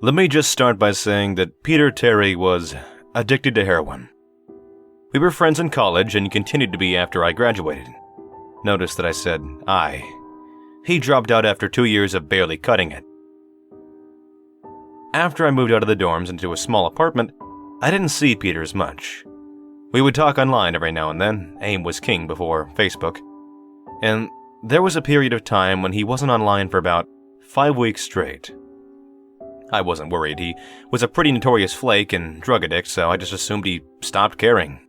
Let me just start by saying that Peter Terry was addicted to heroin. We were friends in college and continued to be after I graduated. Notice that I said I. He dropped out after 2 years of barely cutting it. After I moved out of the dorms into a small apartment, I didn't see Peter as much. We would talk online every now and then. AIM was king before Facebook. And there was a period of time when he wasn't online for about 5 weeks straight. I wasn't worried. He was a pretty notorious flake and drug addict, so I just assumed he stopped caring.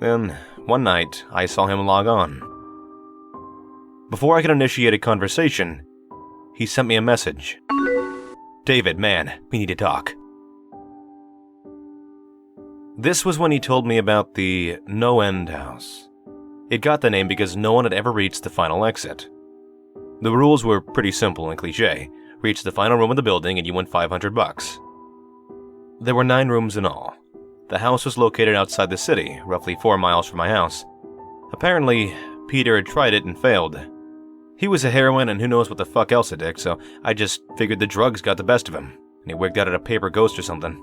Then, one night, I saw him log on. Before I could initiate a conversation, he sent me a message. "David, man, we need to talk." This was when he told me about the NoEnd house. It got the name because no one had ever reached the final exit. The rules were pretty simple and cliché. Reach the final room of the building and you win $500. There were 9 rooms in all. The house was located outside the city, roughly 4 miles from my house. Apparently, Peter had tried it and failed. He was a heroin and who knows what the fuck else addict, so I just figured the drugs got the best of him, and he wigged out at a paper ghost or something.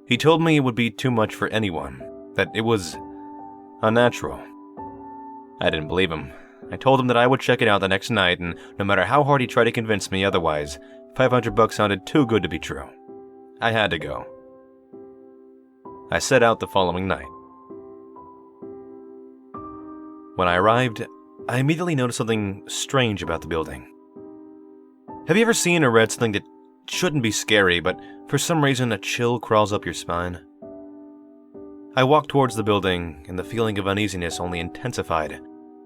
He told me it would be too much for anyone, that it was unnatural. I didn't believe him. I told him that I would check it out the next night, and no matter how hard he tried to convince me otherwise, $500 sounded too good to be true. I had to go. I set out the following night. When I arrived, I immediately noticed something strange about the building. Have you ever seen or read something that shouldn't be scary, but for some reason a chill crawls up your spine? I walked towards the building, and the feeling of uneasiness only intensified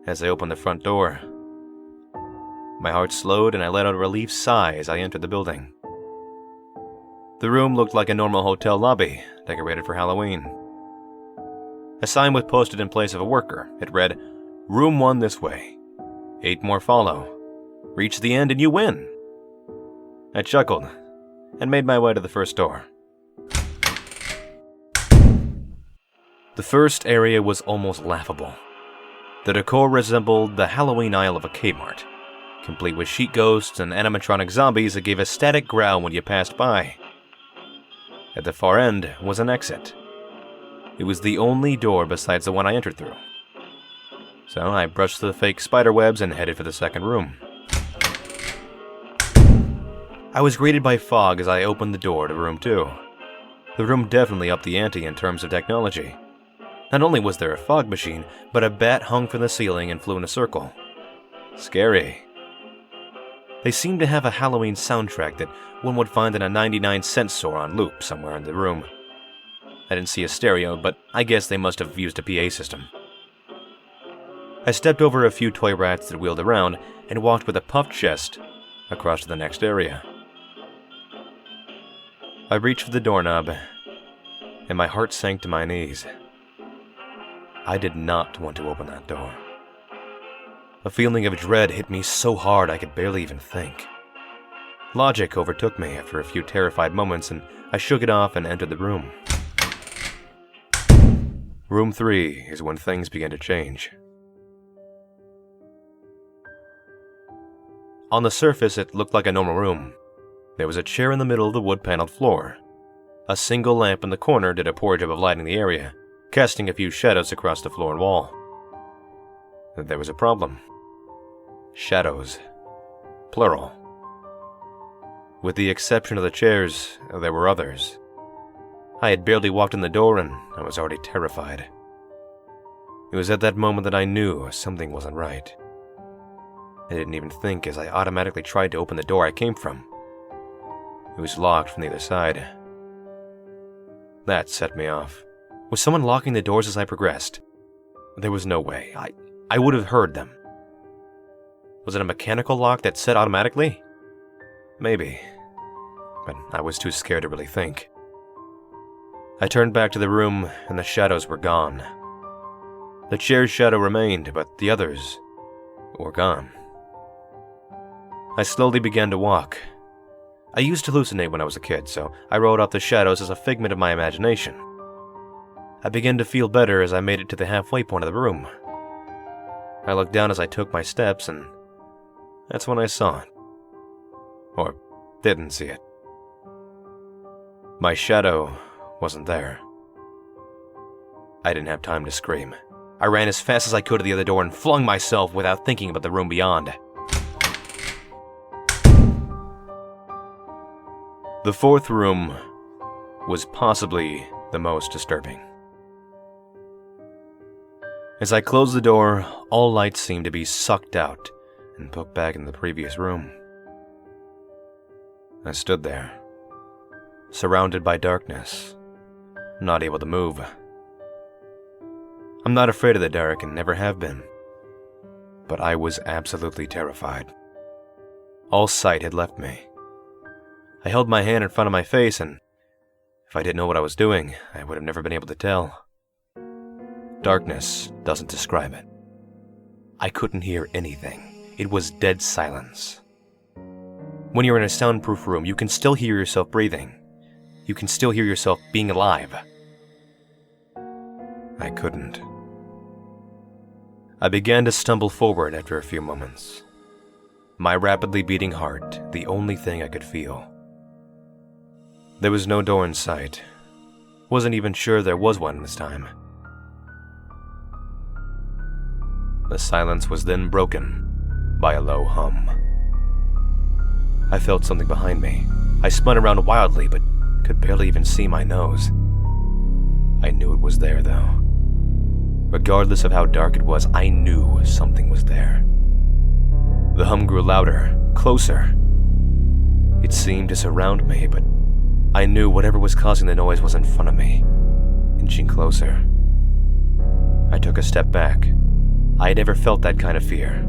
as I opened the front door. My heart slowed and I let out a relieved sigh as I entered the building. The room looked like a normal hotel lobby, decorated for Halloween. A sign was posted in place of a worker. It read, "Room 1 this way. 8 more follow. Reach the end and you win." I chuckled and made my way to the first door. The first area was almost laughable. The decor resembled the Halloween aisle of a Kmart, complete with sheet ghosts and animatronic zombies that gave a static growl when you passed by. At the far end was an exit. It was the only door besides the one I entered through. So I brushed the fake spider webs and headed for the second room. I was greeted by fog as I opened the door to room 2. The room definitely upped the ante in terms of technology. Not only was there a fog machine, but a bat hung from the ceiling and flew in a circle. Scary. They seemed to have a Halloween soundtrack that one would find in a 99-cent store on loop somewhere in the room. I didn't see a stereo, but I guess they must have used a PA system. I stepped over a few toy rats that wheeled around and walked with a puffed chest across to the next area. I reached for the doorknob, and my heart sank to my knees. I did not want to open that door. A feeling of dread hit me so hard I could barely even think. Logic overtook me after a few terrified moments, and I shook it off and entered the room. Room 3 is when things began to change. On the surface, it looked like a normal room. There was a chair in the middle of the wood-paneled floor. A single lamp in the corner did a poor job of lighting the area, casting a few shadows across the floor and wall. There was a problem. Shadows. Plural. With the exception of the chairs, there were others. I had barely walked in the door and I was already terrified. It was at that moment that I knew something wasn't right. I didn't even think as I automatically tried to open the door I came from. It was locked from the other side. That set me off. Was someone locking the doors as I progressed? There was no way. I would have heard them. Was it a mechanical lock that set automatically? Maybe. But I was too scared to really think. I turned back to the room and the shadows were gone. The chair's shadow remained, but the others were gone. I slowly began to walk. I used to hallucinate when I was a kid, so I wrote off the shadows as a figment of my imagination. I began to feel better as I made it to the halfway point of the room. I looked down as I took my steps, and that's when I saw it. Or didn't see it. My shadow wasn't there. I didn't have time to scream. I ran as fast as I could to the other door and flung myself without thinking about the room beyond. The fourth room was possibly the most disturbing. As I closed the door, all light seemed to be sucked out and put back in the previous room. I stood there, surrounded by darkness, not able to move. I'm not afraid of the dark and never have been, but I was absolutely terrified. All sight had left me. I held my hand in front of my face, and if I didn't know what I was doing, I would have never been able to tell. Darkness doesn't describe it. I couldn't hear anything. It was dead silence. When you're in a soundproof room, you can still hear yourself breathing. You can still hear yourself being alive. I couldn't. I began to stumble forward after a few moments. My rapidly beating heart, the only thing I could feel. There was no door in sight. Wasn't even sure there was one this time. The silence was then broken by a low hum. I felt something behind me. I spun around wildly, but could barely even see my nose. I knew it was there, though. Regardless of how dark it was, I knew something was there. The hum grew louder, closer. It seemed to surround me, but I knew whatever was causing the noise was in front of me, inching closer. I took a step back. I had never felt that kind of fear.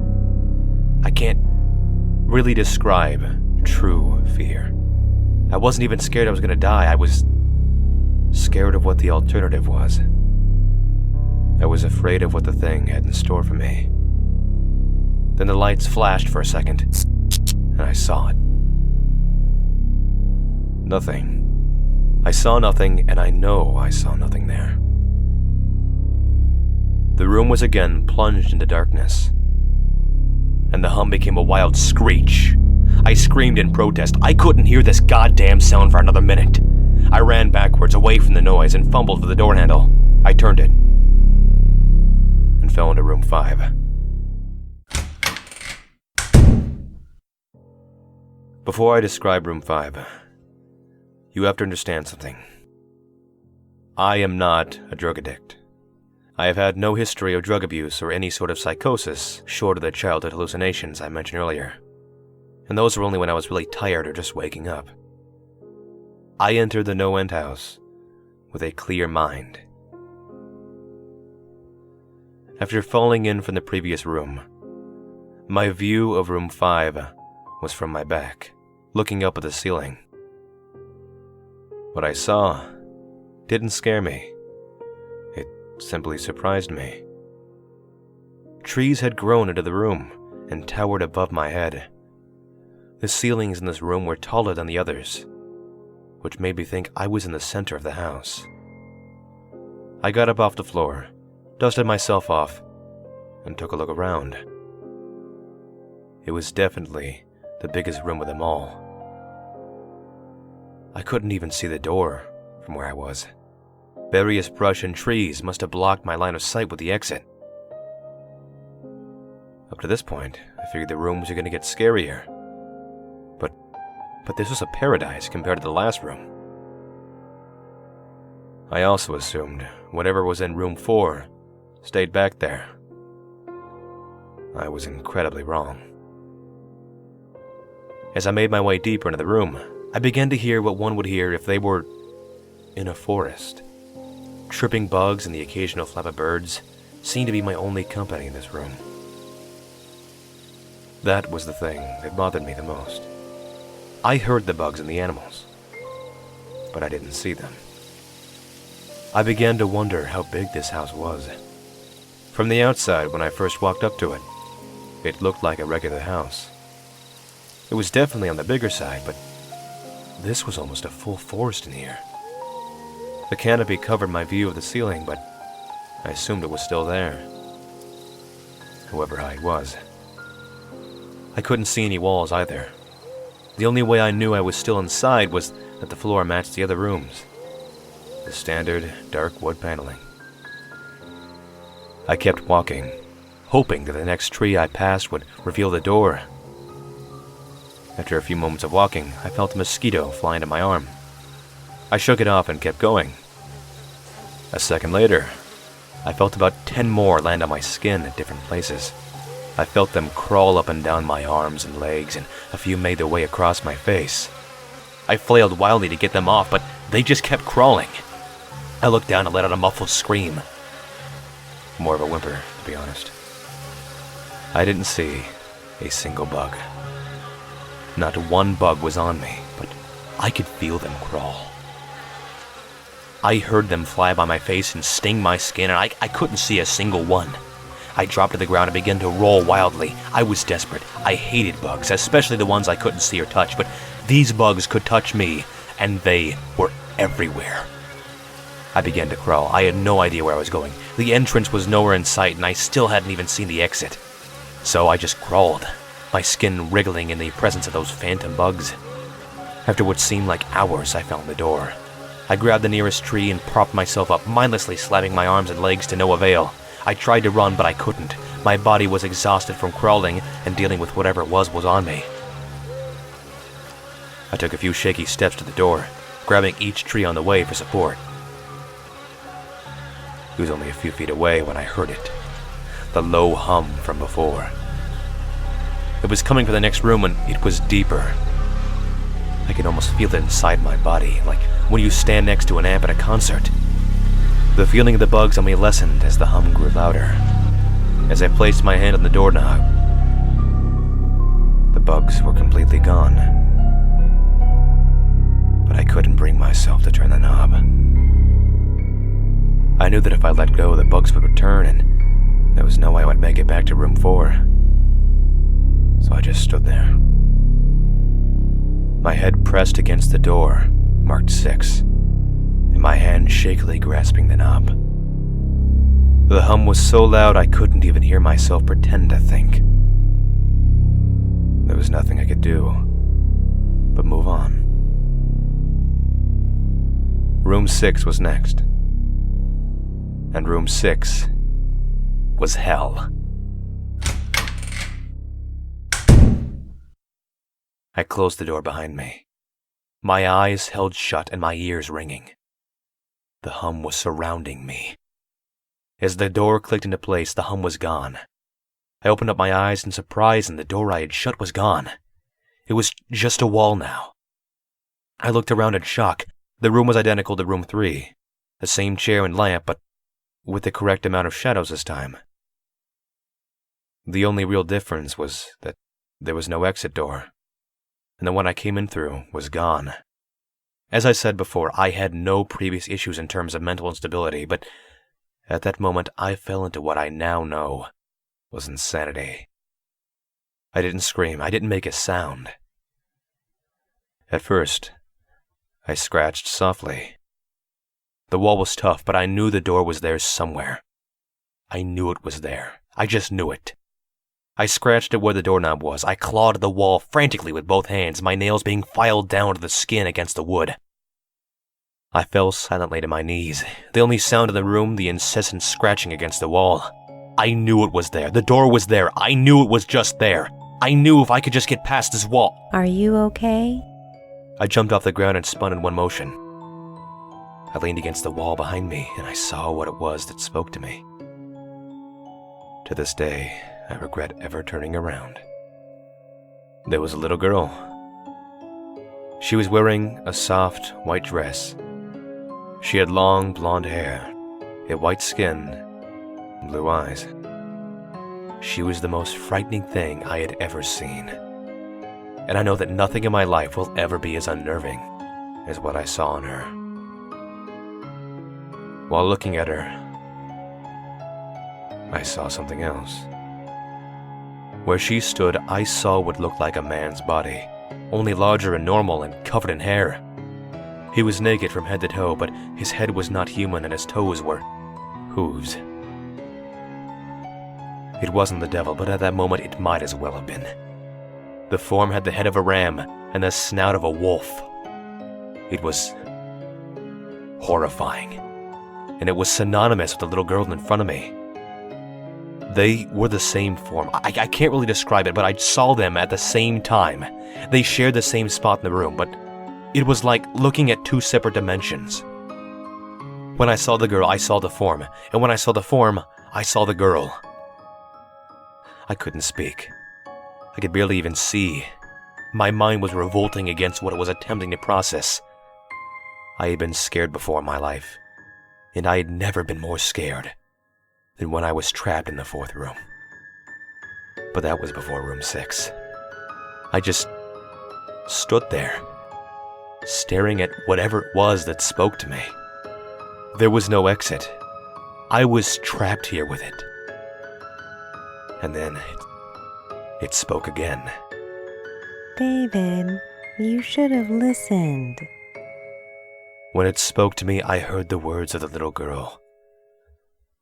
I can't really describe true fear. I wasn't even scared I was going to die. I was scared of what the alternative was. I was afraid of what the thing had in store for me. Then the lights flashed for a second, and I saw it. Nothing. I saw nothing, and I know I saw nothing there. The room was again plunged into darkness, and the hum became a wild screech. I screamed in protest. I couldn't hear this goddamn sound for another minute. I ran backwards, away from the noise, and fumbled for the door handle. I turned it, and fell into room 5. Before I describe room 5, you have to understand something. I am not a drug addict. I have had no history of drug abuse or any sort of psychosis short of the childhood hallucinations I mentioned earlier. And those were only when I was really tired or just waking up. I entered the NoEnd house with a clear mind. After falling in from the previous room, my view of room 5 was from my back, looking up at the ceiling. What I saw didn't scare me. It simply surprised me. Trees had grown into the room and towered above my head. The ceilings in this room were taller than the others, which made me think I was in the center of the house. I got up off the floor, dusted myself off, and took a look around. It was definitely the biggest room of them all. I couldn't even see the door from where I was. Various brush and trees must have blocked my line of sight with the exit. Up to this point, I figured the rooms were going to get scarier. But this was a paradise compared to the last room. I also assumed whatever was in room 4 stayed back there. I was incredibly wrong. As I made my way deeper into the room, I began to hear what one would hear if they were in a forest. Tripping bugs and the occasional flap of birds seemed to be my only company in this room. That was the thing that bothered me the most. I heard the bugs and the animals, but I didn't see them. I began to wonder how big this house was. From the outside, when I first walked up to it, it looked like a regular house. It was definitely on the bigger side, but this was almost a full forest in here. The canopy covered my view of the ceiling, but I assumed it was still there, however high it was. I couldn't see any walls either. The only way I knew I was still inside was that the floor matched the other rooms. The standard, dark wood paneling. I kept walking, hoping that the next tree I passed would reveal the door. After a few moments of walking, I felt a mosquito fly into my arm. I shook it off and kept going. A second later, I felt about 10 more land on my skin at different places. I felt them crawl up and down my arms and legs, and a few made their way across my face. I flailed wildly to get them off, but they just kept crawling. I looked down and let out a muffled scream. More of a whimper, to be honest. I didn't see a single bug. Not one bug was on me, but I could feel them crawl. I heard them fly by my face and sting my skin, and I couldn't see a single one. I dropped to the ground and began to roll wildly. I was desperate. I hated bugs, especially the ones I couldn't see or touch, but these bugs could touch me, and they were everywhere. I began to crawl. I had no idea where I was going. The entrance was nowhere in sight, and I still hadn't even seen the exit. So I just crawled, my skin wriggling in the presence of those phantom bugs. After what seemed like hours, I found the door. I grabbed the nearest tree and propped myself up, mindlessly slapping my arms and legs to no avail. I tried to run, but I couldn't. My body was exhausted from crawling and dealing with whatever it was on me. I took a few shaky steps to the door, grabbing each tree on the way for support. It was only a few feet away when I heard it. The low hum from before. It was coming from the next room, and it was deeper. I could almost feel it inside my body, like when you stand next to an amp at a concert. The feeling of the bugs on me lessened as the hum grew louder. As I placed my hand on the doorknob, the bugs were completely gone. But I couldn't bring myself to turn the knob. I knew that if I let go, the bugs would return, and there was no way I would make it back to room 4. So I just stood there. My head pressed against the door, marked 6. And my hand shakily grasping the knob. The hum was so loud I couldn't even hear myself pretend to think. There was nothing I could do but move on. Room 6 was next. And room 6 was hell. I closed the door behind me, my eyes held shut and my ears ringing. The hum was surrounding me. As the door clicked into place, the hum was gone. I opened up my eyes in surprise, and the door I had shut was gone. It was just a wall now. I looked around in shock. The room was identical to room 3. The same chair and lamp, but with the correct amount of shadows this time. The only real difference was that there was no exit door, and the one I came in through was gone. As I said before, I had no previous issues in terms of mental instability, but at that moment I fell into what I now know was insanity. I didn't scream. I didn't make a sound. At first, I scratched softly. The wall was tough, but I knew the door was there somewhere. I knew it was there. I just knew it. I scratched at where the doorknob was. I clawed the wall frantically with both hands, my nails being filed down to the skin against the wood. I fell silently to my knees, the only sound in the room the incessant scratching against the wall. I knew it was there. The door was there. I knew it was just there. I knew if I could just get past this wall. Are you okay? I jumped off the ground and spun in one motion. I leaned against the wall behind me, and I saw what it was that spoke to me. To this day, I regret ever turning around. There was a little girl. She was wearing a soft, white dress. She had long, blonde hair, a white skin, and blue eyes. She was the most frightening thing I had ever seen. And I know that nothing in my life will ever be as unnerving as what I saw in her. While looking at her, I saw something else. Where she stood, I saw what looked like a man's body, only larger and normal and covered in hair. He was naked from head to toe, but his head was not human and his toes were hooves. It wasn't the devil, but at that moment it might as well have been. The form had the head of a ram and the snout of a wolf. It was horrifying, and it was synonymous with the little girl in front of me. They were the same form. I can't really describe it, but I saw them at the same time. They shared the same spot in the room, but it was like looking at two separate dimensions. When I saw the girl, I saw the form, and when I saw the form, I saw the girl. I couldn't speak. I could barely even see. My mind was revolting against what it was attempting to process. I had been scared before in my life, and I had never been more scared than when I was trapped in the fourth room. But that was before room 6. I just stood there, staring at whatever it was that spoke to me. There was no exit. I was trapped here with it. And then it spoke again. David, you should have listened. When it spoke to me, I heard the words of the little girl.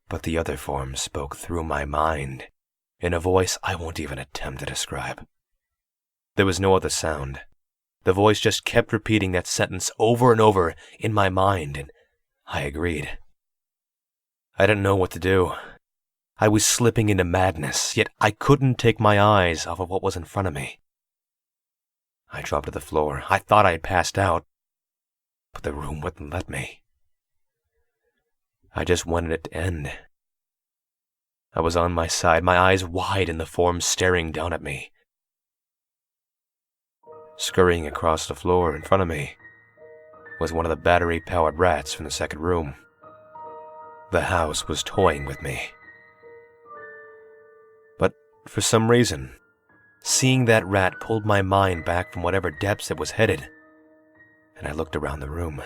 But the other form spoke through my mind, in a voice I won't even attempt to describe. There was no other sound. The voice just kept repeating that sentence over and over in my mind, and I agreed. I didn't know what to do. I was slipping into madness, yet I couldn't take my eyes off of what was in front of me. I dropped to the floor. I thought I had passed out, but the room wouldn't let me. I just wanted it to end. I was on my side, my eyes wide and the form staring down at me. Scurrying across the floor in front of me was one of the battery-powered rats from the second room. The house was toying with me. But for some reason, seeing that rat pulled my mind back from whatever depths it was headed, and I looked around the room.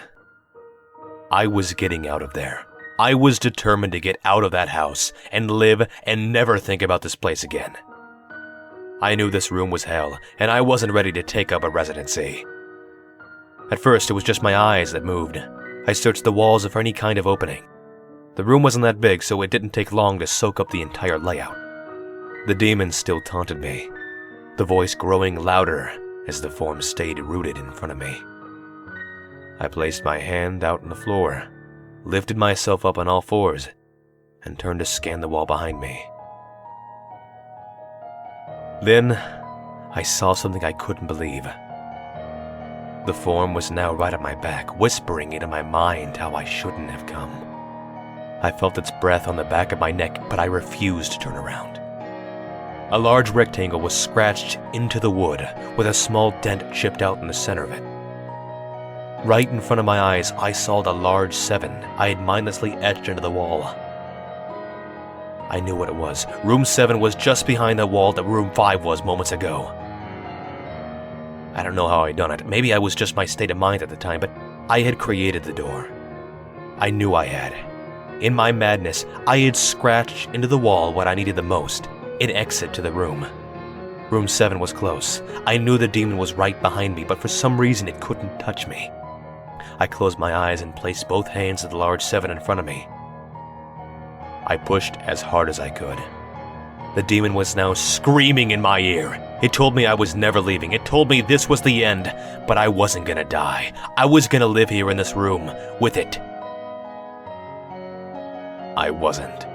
I was getting out of there. I was determined to get out of that house and live and never think about this place again. I knew this room was hell, and I wasn't ready to take up a residency. At first, it was just my eyes that moved. I searched the walls for any kind of opening. The room wasn't that big, so it didn't take long to soak up the entire layout. The demon still taunted me, the voice growing louder as the form stayed rooted in front of me. I placed my hand out on the floor, lifted myself up on all fours, and turned to scan the wall behind me. Then, I saw something I couldn't believe. The form was now right at my back, whispering into my mind how I shouldn't have come. I felt its breath on the back of my neck, but I refused to turn around. A large rectangle was scratched into the wood, with a small dent chipped out in the center of it. Right in front of my eyes, I saw the large 7 I had mindlessly etched into the wall. I knew what it was. Room 7 was just behind the wall that room 5 was moments ago. I don't know how I'd done it. Maybe I was just my state of mind at the time, but I had created the door. I knew I had. In my madness, I had scratched into the wall what I needed the most, an exit to the room. Room 7 was close. I knew the demon was right behind me, but for some reason it couldn't touch me. I closed my eyes and placed both hands of the large 7 in front of me. I pushed as hard as I could. The demon was now screaming in my ear. It told me I was never leaving. It told me this was the end, but I wasn't gonna die. I was gonna live here in this room, with it. I wasn't.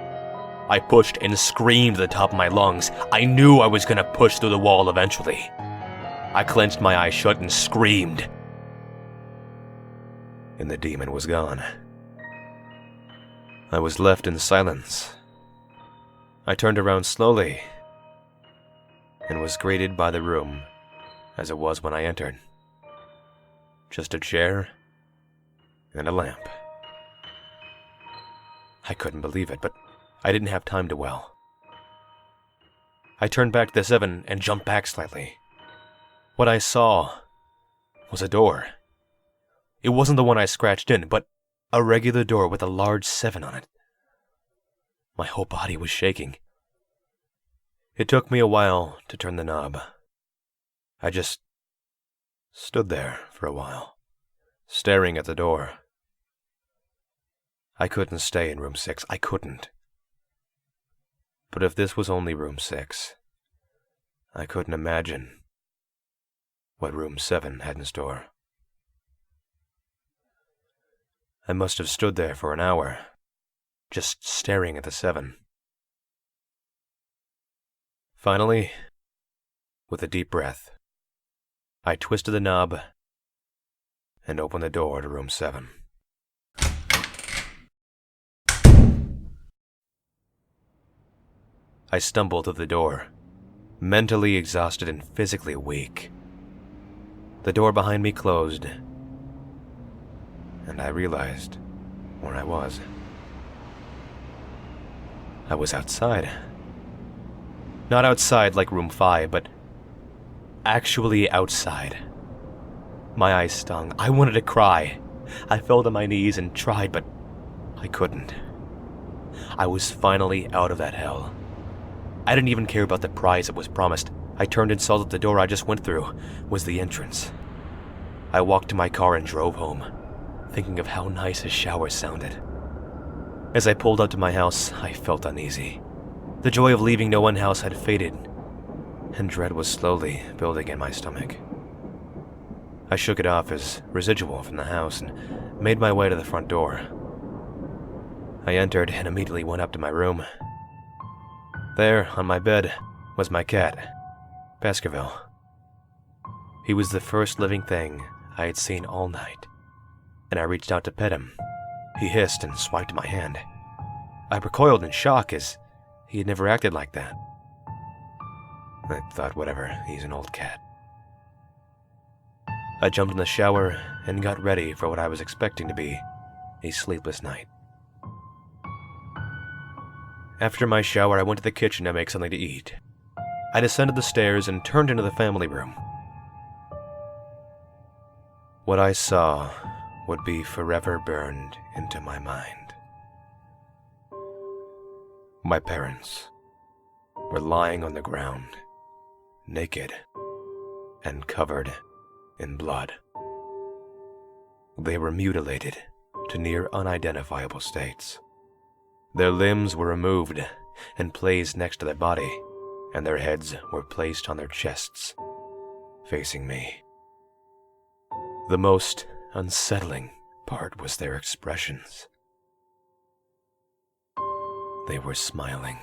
I pushed and screamed at the top of my lungs. I knew I was gonna push through the wall eventually. I clenched my eyes shut and screamed. And the demon was gone. I was left in silence. I turned around slowly and was greeted by the room as it was when I entered. Just a chair and a lamp. I couldn't believe it, but I didn't have time to dwell. I turned back to the 7 and jumped back slightly. What I saw was a door. It wasn't the one I scratched in, but a regular door with a large 7 on it. My whole body was shaking. It took me a while to turn the knob. I just stood there for a while, staring at the door. I couldn't stay in room 6. I couldn't. But if this was only room 6, I couldn't imagine what room 7 had in store. I must have stood there for an hour, just staring at the 7. Finally, with a deep breath, I twisted the knob and opened the door to room 7. I stumbled through the door, mentally exhausted and physically weak. The door behind me closed, and I realized where I was. I was outside. Not outside like room 5, but actually outside. My eyes stung. I wanted to cry. I fell to my knees and tried, but I couldn't. I was finally out of that hell. I didn't even care about the prize that was promised. I turned and saw that the door I just went through was the entrance. I walked to my car and drove home, thinking of how nice a shower sounded. As I pulled up to my house, I felt uneasy. The joy of leaving NoEnd house had faded, and dread was slowly building in my stomach. I shook it off as residual from the house and made my way to the front door. I entered and immediately went up to my room. There, on my bed, was my cat, Baskerville. He was the first living thing I had seen all night, and I reached out to pet him. He hissed and swiped my hand. I recoiled in shock as he had never acted like that. I thought, whatever, he's an old cat. I jumped in the shower and got ready for what I was expecting to be a sleepless night. After my shower, I went to the kitchen to make something to eat. I descended the stairs and turned into the family room. What I saw would be forever burned into my mind. My parents were lying on the ground, naked and covered in blood. They were mutilated to near unidentifiable states. Their limbs were removed and placed next to their body, and their heads were placed on their chests, facing me. The most unsettling part was their expressions. They were smiling,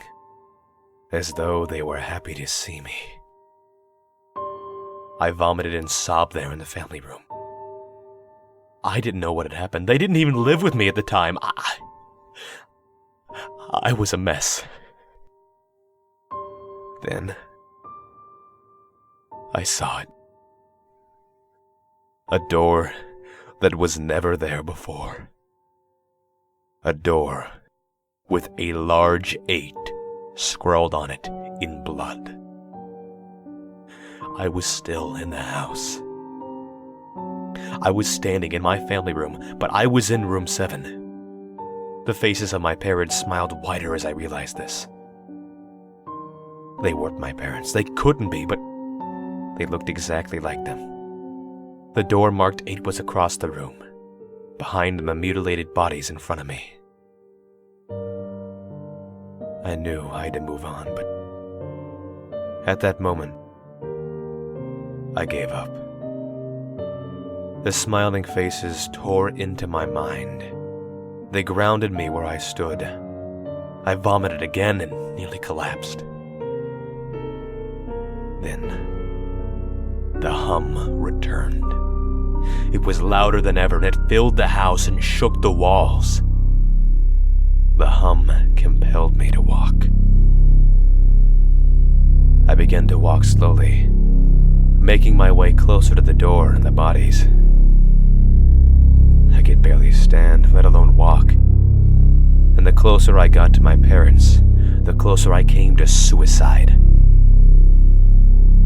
as though they were happy to see me. I vomited and sobbed there in the family room. I didn't know what had happened. They didn't even live with me at the time. I was a mess. Then, I saw it. A door that was never there before. A door with a large 8 scrawled on it in blood. I was still in the house. I was standing in my family room, but I was in room 7. The faces of my parents smiled wider as I realized this. They weren't my parents. They couldn't be, but they looked exactly like them. The door marked 8 was across the room, behind the mutilated bodies in front of me. I knew I had to move on, but at that moment, I gave up. The smiling faces tore into my mind. They grounded me where I stood. I vomited again and nearly collapsed. Then, the hum returned. It was louder than ever, and it filled the house and shook the walls. The hum compelled me to walk. I began to walk slowly, making my way closer to the door and the bodies. I could barely stand, let alone walk. And the closer I got to my parents, the closer I came to suicide.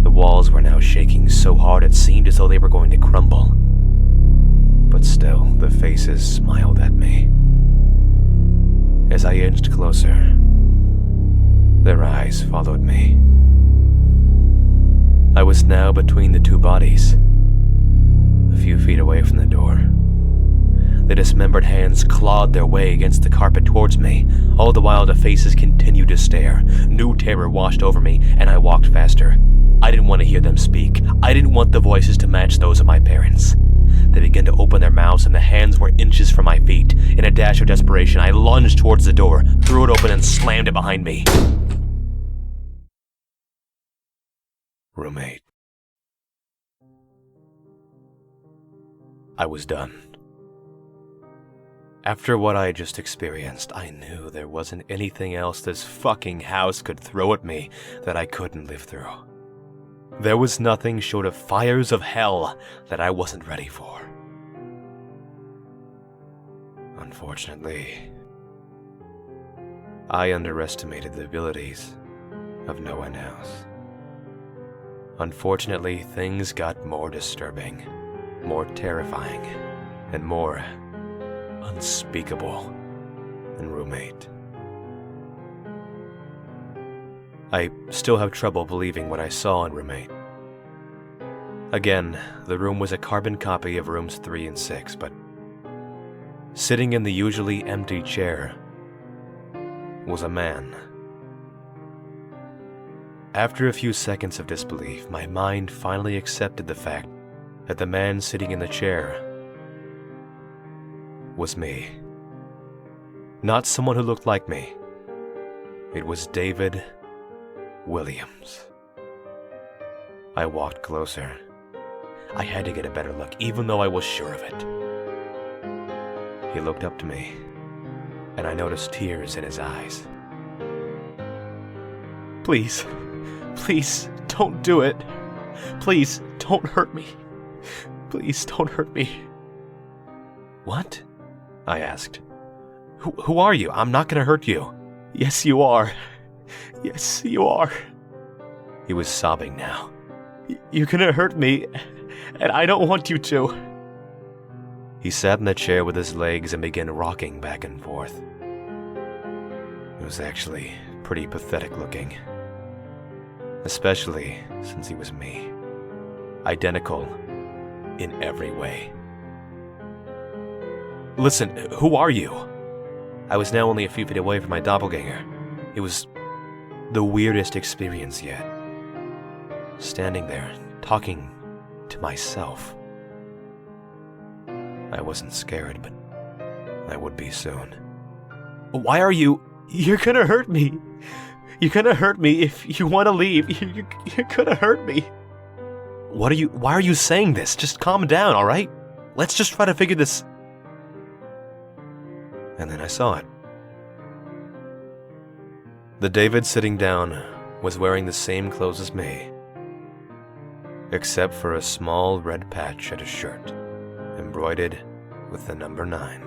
The walls were now shaking so hard it seemed as though they were going to crumble. But still, the faces smiled at me. As I inched closer, their eyes followed me. I was now between the 2 bodies, a few feet away from the door. The dismembered hands clawed their way against the carpet towards me. All the while, the faces continued to stare. New terror washed over me, and I walked faster. I didn't want to hear them speak. I didn't want the voices to match those of my parents. They began to open their mouths and the hands were inches from my feet. In a dash of desperation, I lunged towards the door, threw it open and slammed it behind me. Roommate. I was done. After what I had just experienced, I knew there wasn't anything else this fucking house could throw at me that I couldn't live through. There was nothing short of fires of hell that I wasn't ready for. Unfortunately, I underestimated the abilities of NoEnd House. Unfortunately, things got more disturbing, more terrifying, and more unspeakable than Roommate. I still have trouble believing what I saw in Roommate. Again, the room was a carbon copy of rooms 3 and 6, but sitting in the usually empty chair was a man. After a few seconds of disbelief, my mind finally accepted the fact that the man sitting in the chair was me. Not someone who looked like me. It was David Williams. I walked closer. I had to get a better look, even though I was sure of it. He looked up to me, and I noticed tears in his eyes. Please, please, don't do it. Please, don't hurt me. Please, don't hurt me. What? I asked. Who are you? I'm not gonna hurt you. Yes, you are. Yes, you are. He was sobbing now. You're gonna hurt me, and I don't want you to. He sat in the chair with his legs and began rocking back and forth. It was actually pretty pathetic looking. Especially since he was me. Identical in every way. Listen, who are you? I was now only a few feet away from my doppelganger. It was the weirdest experience yet. Standing there, talking to myself. I wasn't scared, but I would be soon. Why are you... You're gonna hurt me. You're gonna hurt me if you want to leave. You're gonna hurt me. Why are you saying this? Just calm down, alright? Let's just try to figure this... And then I saw it. The David sitting down was wearing the same clothes as me, except for a small red patch at his shirt, embroidered with the number 9.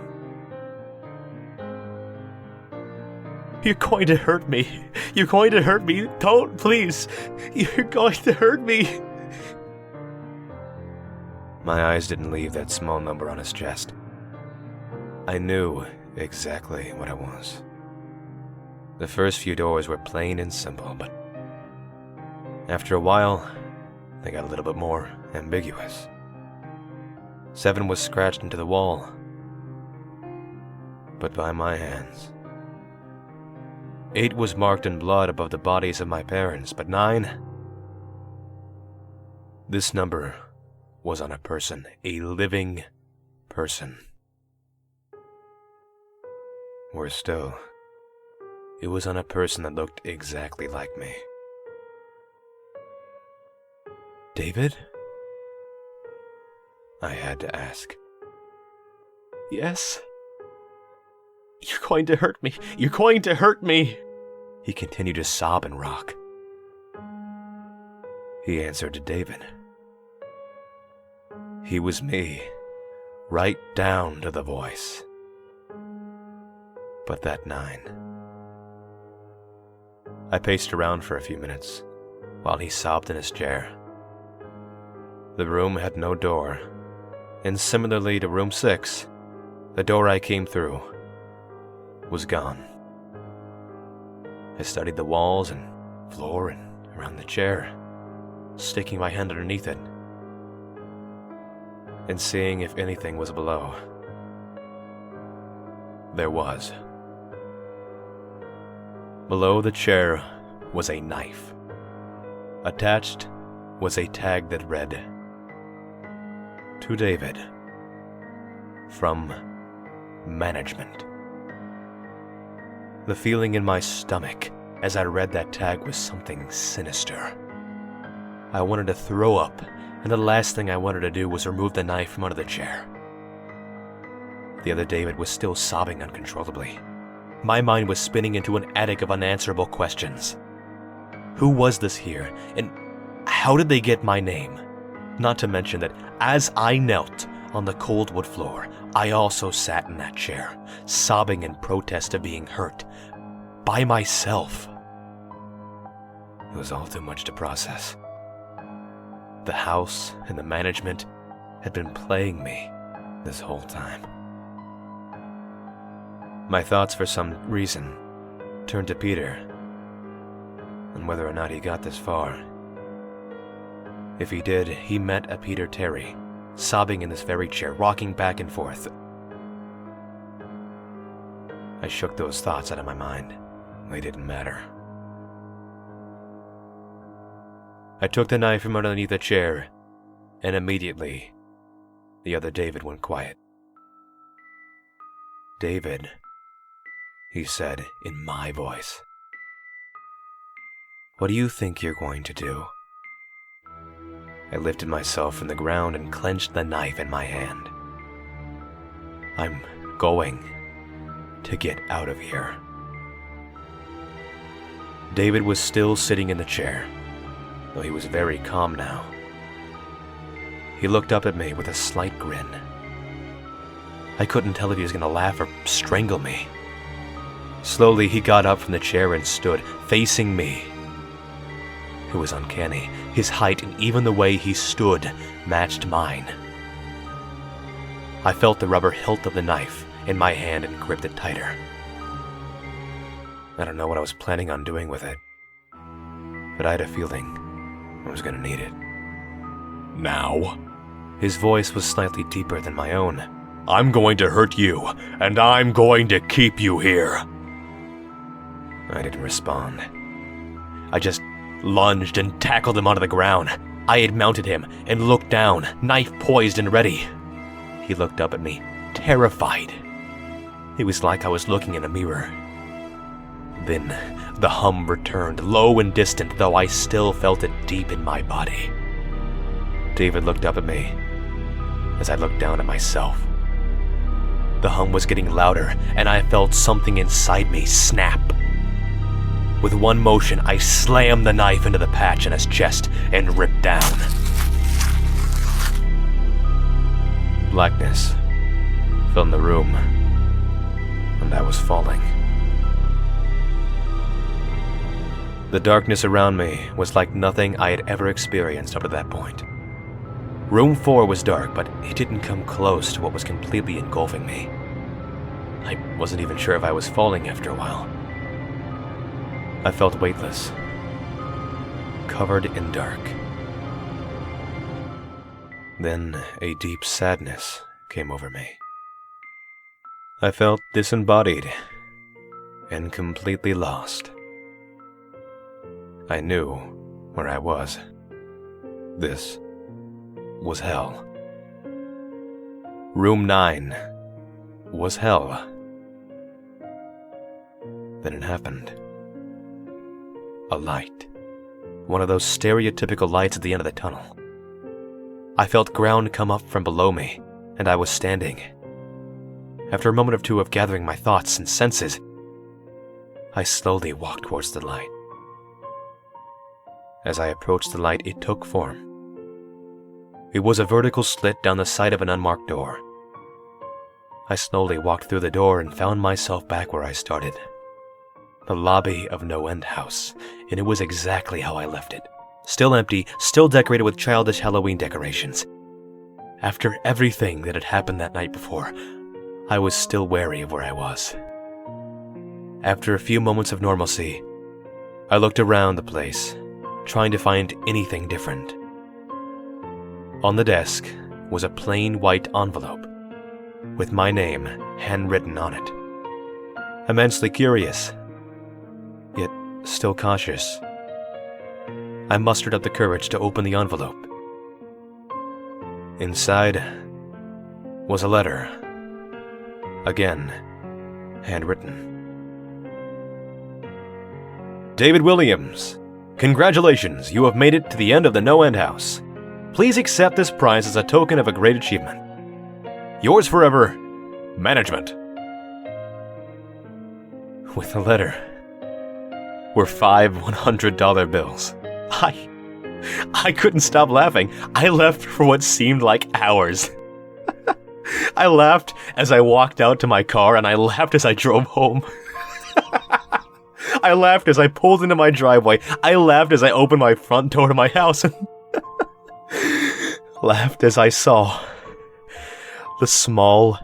You're going to hurt me. You're going to hurt me. Don't, please. You're going to hurt me. My eyes didn't leave that small number on his chest. I knew exactly what it was. The first few doors were plain and simple, but after a while, they got a little bit more ambiguous. 7 was scratched into the wall, but by my hands. 8 was marked in blood above the bodies of my parents, but 9... This number was on a person, a living person. Worse still, it was on a person that looked exactly like me. David? I had to ask. Yes. You're going to hurt me. You're going to hurt me. He continued to sob and rock. He answered to David. He was me, right down to the voice. But that 9. I paced around for a few minutes, while he sobbed in his chair. The room had no door, and similarly to room 6, the door I came through was gone. I studied the walls and floor and around the chair, sticking my hand underneath it, and seeing if anything was below. There was. Below the chair was a knife. Attached was a tag that read, "To David, from management. The feeling in my stomach as I read that tag was something sinister. I wanted to throw up, and the last thing I wanted to do was remove the knife from under the chair. The other David was still sobbing uncontrollably. My mind was spinning into an attic of unanswerable questions. Who was this here, and how did they get my name? Not to mention that as I knelt on the cold wood floor, I also sat in that chair, sobbing in protest of being hurt by myself. It was all too much to process. The house and the management had been playing me this whole time. My thoughts, for some reason, turned to Peter and whether or not he got this far. If he did, he met a Peter Terry, sobbing in this very chair, rocking back and forth. I shook those thoughts out of my mind. They didn't matter. I took the knife from underneath the chair, and immediately, the other David went quiet. "David," he said in my voice, "what do you think you're going to do?" I lifted myself from the ground and clenched the knife in my hand. "I'm going to get out of here." David was still sitting in the chair, though he was very calm now. He looked up at me with a slight grin. I couldn't tell if he was going to laugh or strangle me. Slowly, he got up from the chair and stood, facing me. It was uncanny. His height and even the way he stood matched mine. I felt the rubber hilt of the knife in my hand and gripped it tighter. I don't know what I was planning on doing with it, but I had a feeling I was going to need it. "Now," his voice was slightly deeper than my own, "I'm going to hurt you, and I'm going to keep you here." I didn't respond. I just lunged and tackled him onto the ground. I had mounted him and looked down, knife poised and ready. He looked up at me, terrified. It was like I was looking in a mirror. Then the hum returned, low and distant, though I still felt it deep in my body. David looked up at me as I looked down at myself. The hum was getting louder, and I felt something inside me snap. With one motion, I slammed the knife into the patch in his chest and ripped down. Blackness filled the room, and I was falling. The darkness around me was like nothing I had ever experienced up to that point. Room 4 was dark, but it didn't come close to what was completely engulfing me. I wasn't even sure if I was falling after a while. I felt weightless, covered in dark. Then a deep sadness came over me. I felt disembodied and completely lost. I knew where I was. This was hell. Room 9 was hell. Then it happened. A light. One of those stereotypical lights at the end of the tunnel. I felt ground come up from below me, and I was standing. After a moment or two of gathering my thoughts and senses, I slowly walked towards the light. As I approached the light, it took form. It was a vertical slit down the side of an unmarked door. I slowly walked through the door and found myself back where I started. The lobby of NoEnd House, and it was exactly how I left it. Still empty, still decorated with childish Halloween decorations. After everything that had happened that night before, I was still wary of where I was. After a few moments of normalcy, I looked around the place, trying to find anything different. On the desk was a plain white envelope with my name handwritten on it. Immensely curious, yet still cautious, I mustered up the courage to open the envelope. Inside was a letter Again, handwritten. David Williams, congratulations, you have made it to the end of the NoEnd house. Please accept this prize as a token of a great achievement. Yours forever, Management. With the letter were 5 $100 bills. I couldn't stop laughing. I laughed for what seemed like hours. I laughed as I walked out to my car, and I laughed as I drove home. I laughed as I pulled into my driveway. I laughed as I opened my front door to my house, and laughed as I saw the small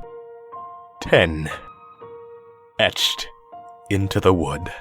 10 etched into the wood.